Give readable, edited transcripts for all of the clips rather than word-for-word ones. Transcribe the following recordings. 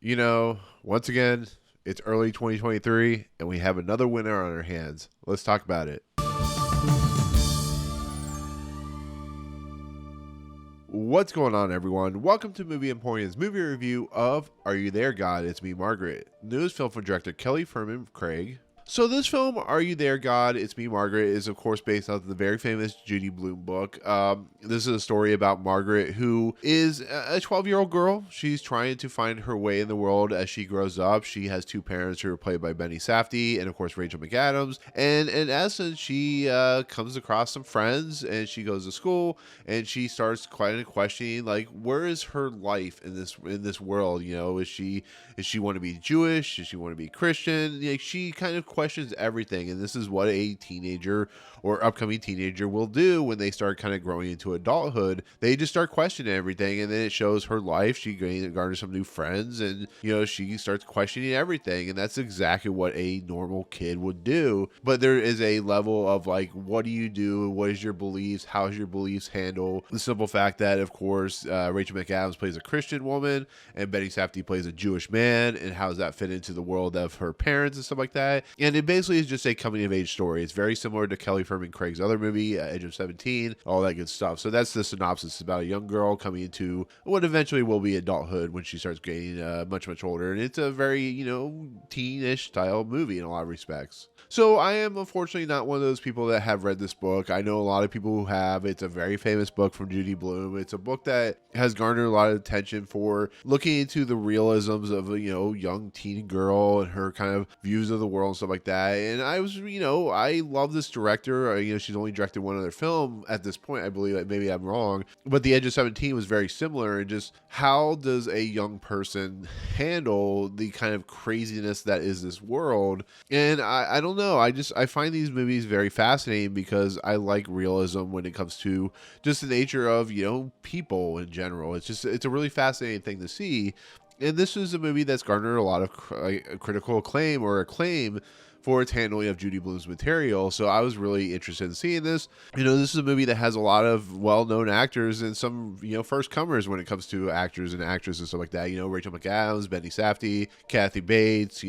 Once again, it's early 2023, and we have another winner on our hands. Let's talk about it. What's going on, everyone? Welcome to Movie Emporium's movie review of Are You There, God? It's me, Margaret. Newest film from director Fremon Craig. So this film, Are You There, God? It's Me, Margaret, is of course based off the very famous Judy Blume book. This is a story about Margaret, who is a 12-year-old girl. She's trying to find her way in the world as she grows up. She has two parents who are played by Safdie and of course Rachel McAdams. And in essence, she comes across some friends and she goes to school and she starts questioning, like, where is her life in this world? Is she want to be Jewish? Does she want to be Christian? Like, she kind of questions everything, and this is what a teenager or upcoming teenager will do when they start kind of growing into adulthood. They just start questioning everything, and then it shows her life. She garners some new friends, and she starts questioning everything, and that's exactly what a normal kid would do. But there is a level of, like, what do you do? What is your beliefs? How is your beliefs handled? The simple fact that, of course, Rachel McAdams plays a Christian woman, and Safdie plays a Jewish man, and how does that fit into the world of her parents and stuff like that? And it basically is just a coming-of-age story. It's very similar to Fremon Craig's other movie, Age of 17, all that good stuff. So that's the synopsis. It's about a young girl coming into what eventually will be adulthood when she starts getting much, much older. And it's a very, teen-ish style movie in a lot of respects. So I am unfortunately not one of those people that have read this book. I know a lot of people who have. It's a very famous book from Judy Blume. It's a book that has garnered a lot of attention for looking into the realisms of a, young teen girl and her kind of views of the world and stuff like that. And I was, I love this director. She's only directed one other film at this point, I believe. Maybe I'm wrong. But The Edge of 17 was very similar. And just how does a young person handle the kind of craziness that is this world? And I don't know. I find these movies very fascinating because I like realism when it comes to just the nature of, people in general. It's a really fascinating thing to see. And this is a movie that's garnered a lot of critical acclaim for its handling of Judy Blume's material. So I was really interested in seeing this. This is a movie that has a lot of well-known actors and some, first comers when it comes to actors and actresses and stuff like that. Rachel McAdams, Safdie, Kathy Bates,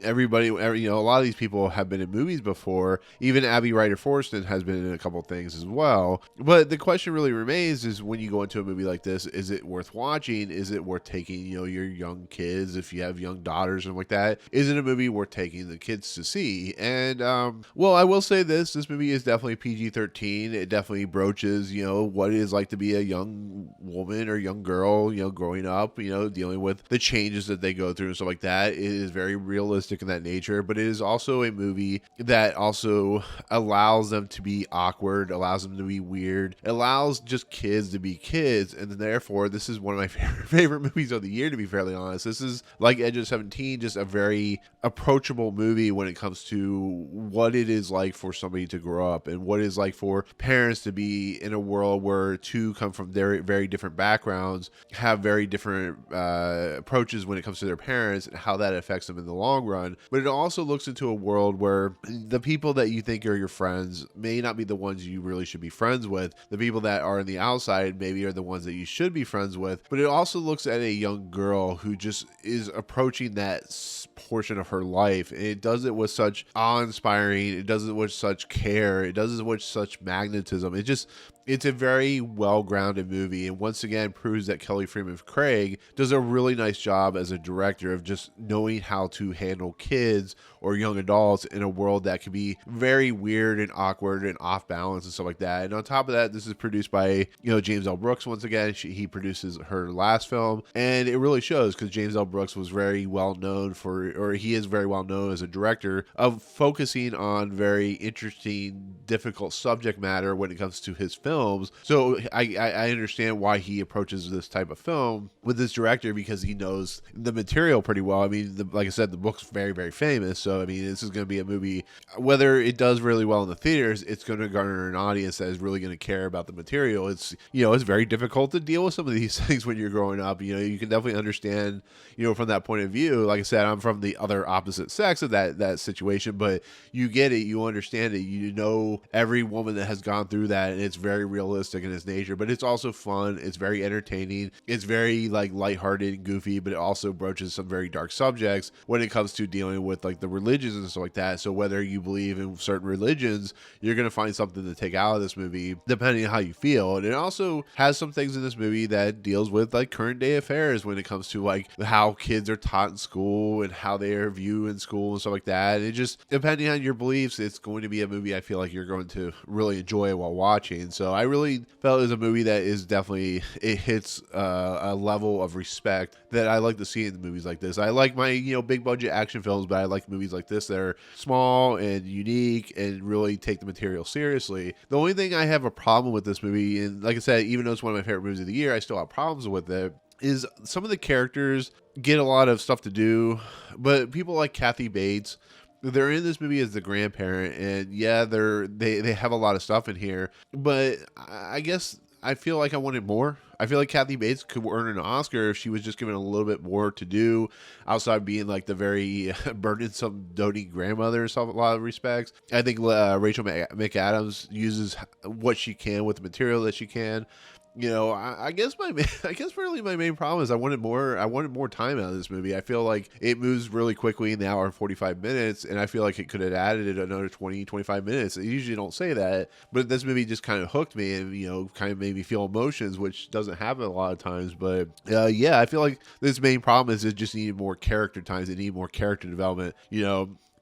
everybody, a lot of these people have been in movies before. Even Ryder Fortson has been in a couple things as well. But the question really remains is, when you go into a movie like this, is it worth watching? Is it worth taking, your young kids, if you have young daughters and like that? Is it a movie worth taking the kids to see? And I will say this movie is definitely PG-13. It definitely broaches what it is like to be a young woman or young girl growing up, dealing with the changes that they go through and stuff like that. It is very realistic in that nature, but it is also a movie that also allows them to be awkward, allows them to be weird, allows just kids to be kids. And therefore this is one of my favorite movies of the year, to be fairly honest. This is, like Edge of 17, just a very approachable movie when it comes to what it is like for somebody to grow up and what it is like for parents to be in a world where two come from very, very different backgrounds, have very different approaches when it comes to their parents, and how that affects them in the long run. But it also looks into a world where the people that you think are your friends may not be the ones you really should be friends with. The people that are on the outside maybe are the ones that you should be friends with. But it also looks at a young girl who just is approaching that portion of her life, and it does it with such awe-inspiring, it does it with such care, it does it with such magnetism. It's a very well-grounded movie, and once again proves that Fremon Craig does a really nice job as a director of just knowing how to handle kids or young adults in a world that can be very weird and awkward and off balance and stuff like that. And on top of that, this is produced by James L. Brooks. Once again, he produces her last film, and it really shows, because James L. Brooks was very well known he is very well known as a director of focusing on very interesting, difficult subject matter when it comes to his films. So I understand why he approaches this type of film with this director, because he knows the material pretty well. I mean, like I said, the book's very, very famous. So, I mean, this is going to be a movie, whether it does really well in the theaters, it's going to garner an audience that is really going to care about the material. It's, it's very difficult to deal with some of these things when you're growing up. You can definitely understand, from that point of view. Like I said, I'm from the other opposite sex of that situation, but you get it, you understand it, every woman that has gone through that, and it's very realistic in its nature, but it's also fun. It's very entertaining. It's very like lighthearted and goofy, but it also broaches some very dark subjects when it comes to dealing with like the religions and stuff like that. So whether you believe in certain religions, you're going to find something to take out of this movie depending on how you feel. And it also has some things in this movie that deals with like current day affairs when it comes to like how kids are taught in school and how they are viewed in school and stuff like that. It just, depending on your beliefs, it's going to be a movie I feel like you're going to really enjoy while watching. So I really felt it was a movie that is definitely, it hits a level of respect that I like to see in movies like this. I like my, big budget action films, but I like movies like this that are small and unique and really take the material seriously. The only thing I have a problem with this movie, and like I said, even though it's one of my favorite movies of the year, I still have problems with it, is some of the characters get a lot of stuff to do, but people like Kathy Bates, they're in this movie as the grandparent, and yeah, they have a lot of stuff in here, but I guess I feel like I wanted more. I feel like Kathy Bates could earn an Oscar if she was just given a little bit more to do outside being like the very burdensome, doting grandmother in a lot of respects. I think Rachel McAdams uses what she can with the material that she can. I guess really my main problem is I wanted more time out of this movie. I feel like it moves really quickly in the hour and 45 minutes, and I feel like it could have added another 20-25 minutes. I usually don't say that, but this movie just kind of hooked me and, kind of made me feel emotions, which doesn't happen a lot of times. But yeah, I feel like this main problem is it just needed more character times. It needed more character development.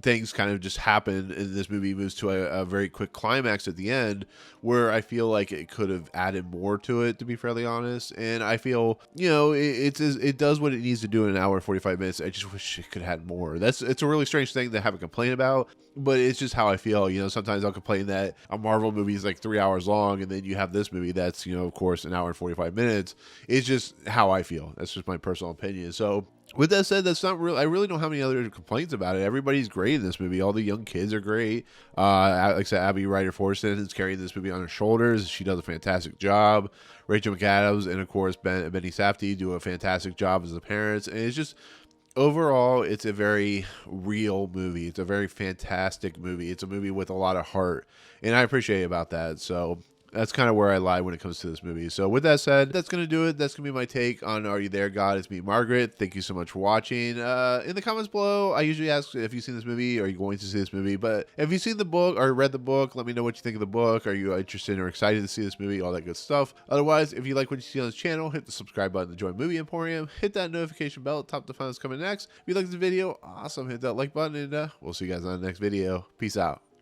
Things kind of just happen, and this movie moves to a very quick climax at the end where I feel like it could have added more to it, to be fairly honest. And I feel, it does what it needs to do in an hour and 45 minutes. I just wish it could have had more. It's a really strange thing to have a complaint about, but it's just how I feel. Sometimes I'll complain that a Marvel movie is like 3 hours long, and then you have this movie that's, of course, an hour and 45 minutes. It's just how I feel. That's just my personal opinion. So with that said, that's not real. I really don't have any other complaints about it. Everybody's great in this movie. All the young kids are great. Like I said, Abby Ryder Fortson is carrying this movie on her shoulders. She does a fantastic job. Rachel McAdams and of course Benny Safdie do a fantastic job as the parents. And it's just, overall, it's a very real movie. It's a very fantastic movie. It's a movie with a lot of heart, and I appreciate about that. So that's kind of where I lie when it comes to this movie. So with that said, that's going to do it. That's going to be my take on Are You There, God? It's me, Margaret. Thank you so much for watching. In the comments below, I usually ask if you've seen this movie. Are you going to see this movie? But if you've seen the book or read the book, let me know what you think of the book. Are you interested or excited to see this movie? All that good stuff. Otherwise, if you like what you see on this channel, hit the subscribe button to join Movie Emporium. Hit that notification bell at the top to find what's coming next. If you like this video, awesome. Hit that like button, and we'll see you guys on the next video. Peace out.